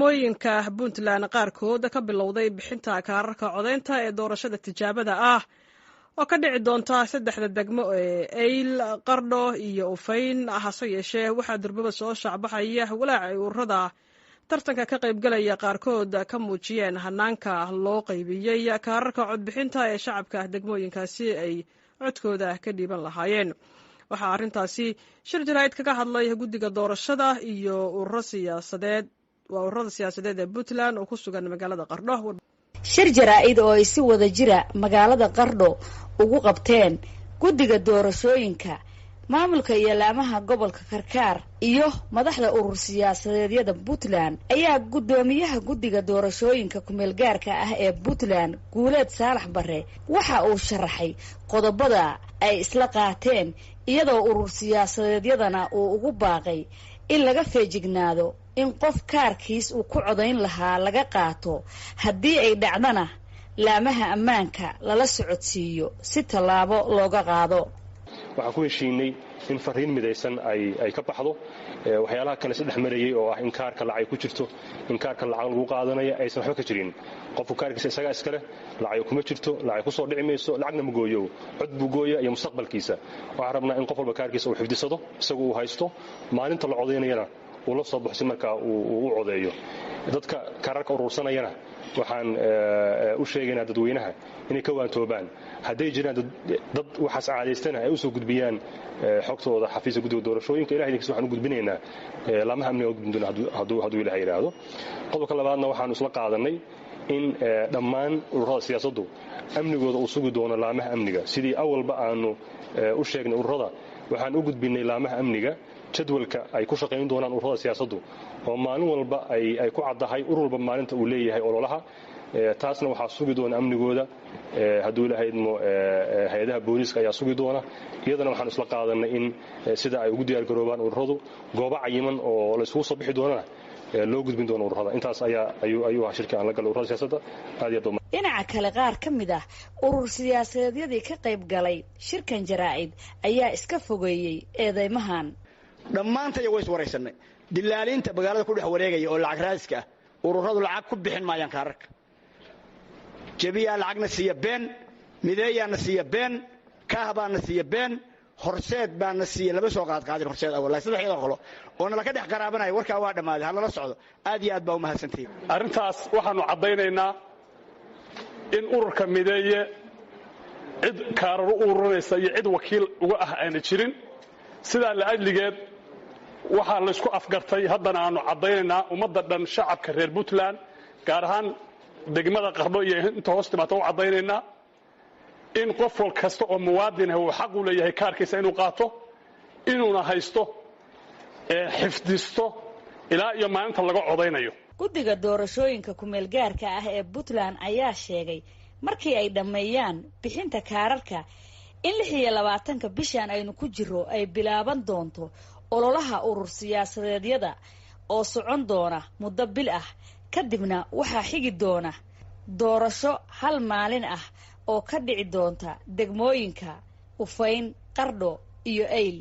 degmooyinka Puntland qaarkood ka bilowday bixinta kaararka codeynta ee doorashada tijaabada ah oo ka dhici doonta saddexda degmo ee Eyl, Qardho iyo Ufayn. hase yeeshee waxaa durbaba soo shacbaxaya walaac ay ururada tartanka ka qaybgalaya qaarkood ka muujiyeen hanaanka loo qaybiyey kaararka codbixinta ee shacabka degmooyinkaasi ay codkooda ka dhiiban lahaayeen. waxaa arrintaasi shir jaraa'id kaga hadlay guddiga doorashada iyo ururada siyaasadeed ee Puntland oo ku sugan magaalada Qardho. shir jaraa'id oo ay si wada jira magaalada Qardho ugu qabteen guddiga doorashooyinka, maamulka iyo laamaha gobolka Karkaar iyo madaxda urur siyaasadeedyada Puntland ayaa gudoomiyaha guddiga doorashooyinka kumeel gaarka ah ee Puntland Guuleed Saalax Bare waxa uu sharaxay qodobada ay isla qaateen, iyadoo urur siyaasadeedyadana uu ugu baaqay in laga feejignaado in qof kaarkiis uu ku codayn lahaa laga qaato, haddii ay dhacdana laamaha ammaanka lala socodsiiyo si tallaabo looga qaado. waxaan ku heshiinay in fariin midaysan ay ka baxdo waxyaalaha kale saddex marayay oo ah in kaarka lacag ku jirto, in kaarka lacag lagu qaadanayo aysan waxba ka jirin. qofku kaarkiisa isaga iskale, lacag kuma jirto, lacag ku soo dhici mayso, lacagna ma gooyo, cod buu gooya iyo mustaqbalkiisa. waxaan rabnaa in qof walba kaarkiisa uu xifdisado, isagu uu haysto, maalinta la codaynayana uu la soo baxo si markaa uu u codeeyo. dadka kaararka urursanayana waxaan u sheegaynaa dadweynaha inay ka waantoobaan. hadday jiraan dad waxaas caadaystana ay u soo gudbiyaan xogtooda xafiiska guddiga doorashooyinka. ilahay idinkiisa waxaan u gudbinaynaa laamaha amniga u gudbin doona hadduu ilahay yidhaahdo. qodobka labaadna waxaanu isla qaadanay in dhammaan ururada siyaasaddu amnigooda uu sugi doono laamaha amniga. sidii awalba aanu u sheegnay ururada, waxaan u gudbinay laamaha amniga jadwalka ay ku shaqayn doonaan ururada siyaasaddu, oo maalin walba ay ku caddahay urur walba maalinta uu leeyahay ololaha. taasna waxaa sugi doona amnigooda hadduu ilahay idmo hay-adaha booliiska ayaa sugi doona. iyadana waxaan isla qaadanay in sida ay ugu diyaargaroobaan ururadu goobo cayiman oo la isugu soo bixi doonana loo gudbin doono ururada. intaas ayuu ahaa shirka aan la galay ururada siyaasadda. dhinaca kale, qaar ka mid ah urur siyaasadeedyadii ka qayb galay shirkan jaraa'id ayaa iska fogeeyey eedeymahan. dhammaantaya way iswaraysanay. dilaaliinta magaalada ku dhex wareegaya oo lacag raadiska ah, ururadu lacag ku bixin maayaan kaararka. jabiyaa lacagna siiya been, mideeyaana siiya been, kaahbaana siiya been, horseed baana siiya laba soo qaadqaadin horseed awal saddexda qolo oo nala ka dhex qaraabanaya. warkaa waa dhammaaday, ha lala socdo. aad iyo aad baa u mahadsantihiin. arrintaas waxaanu caddaynaynaa in ururka mideeye cid kaarar u ururinaysa iyo cid wakiil uga ah aana jirin. sidaa la ajligeed waxaa laysku afgartay, haddana aanu caddaynaynaa ummadda dhan, shacabka reer Puntland gaar ahaan degmada Qardho iyo inta hoos timaata u caddaynaynaa in qof wal kasta oo muwaadin ah uu xaq u leeyahay kaarkiisa inuu qaato, inuuna haysto xifdisto ilaa iyo maalinta laga codaynayo. guddiga doorashooyinka kumeel gaarka ah ee Puntland ayaa sheegay markii ay dhammeeyaan bixinta kaararka in 26 bishan aynu ku jiro ay bilaaban doonto ololaha urur siyaasadeedyada oo socon doona muddo bil ah. kadibna waxaa xigi doona doorasho hal maalin ah oo ka dhici doonta degmooyinka Ufayn, Qardho iyo Eyl.